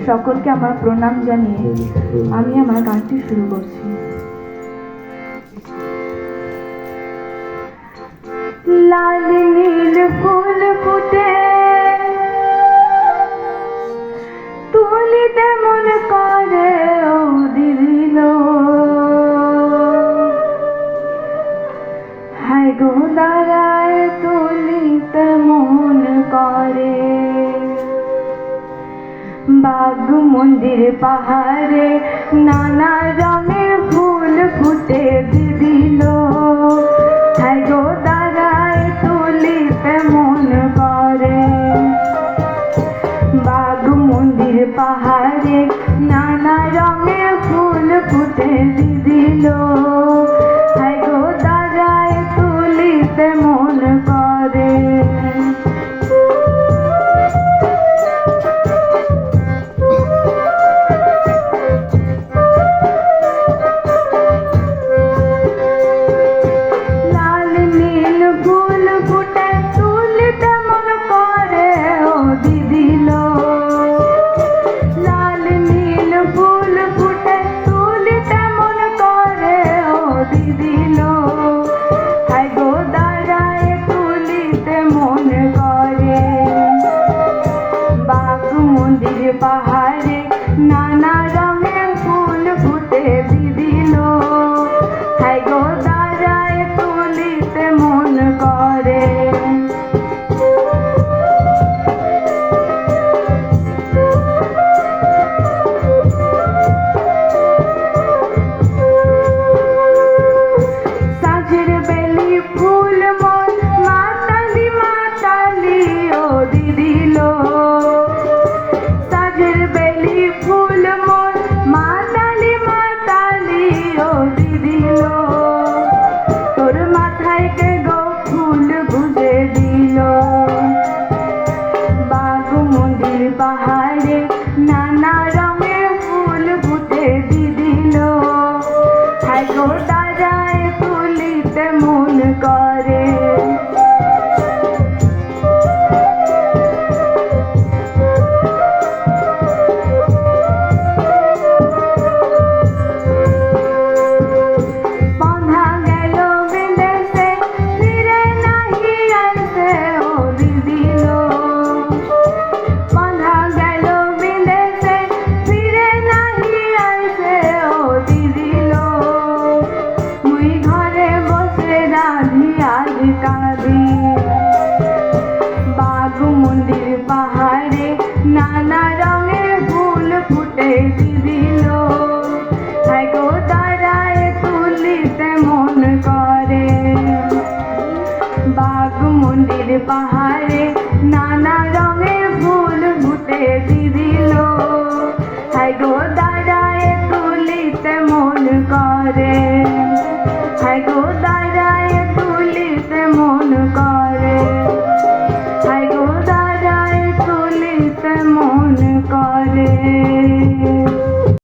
সকলকে আমার প্রণাম জানিয়ে আমি আমার গানটি শুরু করছি। লাল নীল ফুল ফুটে তুলিতে মন করে ও দিদিল, হায় গো দাঁড়ায় তুলিতে মন করে। বাগ মন্দির পাহাড়ে নানা রঙের ফুল ফুটে দিদিল, হায় গো দাঁড়ায় তুলিতে মন করে। বাগ মন্দির পাহাড়ে নানা রঙের ফুল ফুটে দিদিল, হায় গো দাঁড়ায় তুলিতে মন করে। পাহাড়ে নানা রঙের ফুল ফুটে দিদিল, হায় গো দাঁড়ায় তুলিতে মন করে। সাজের বেলি ফুল মন মাতালি মাতালি ও দিদিল, তোর মাথায় কে গো ফুল গুজে দিল। বাগ মন্দির পাহাড়ে নানা রঙের ফুল ফুটে দিদিল, হায় গো দাঁড়ায় তুলিতে মন করে। বাগ মন্দির পাহাড়ে নানা রঙের ফুল ফুটে দিদিল, হায় গো দাঁড়ায় তুলিতে মন করে। বাগ মন্দির পাহাড়ে নানা রঙের ফুল ফুটে দিদিল, হায় গো দাঁড়ায় তুলিতে মন করে, হায় গো দাঁড়ায় তুলিতে মন করে।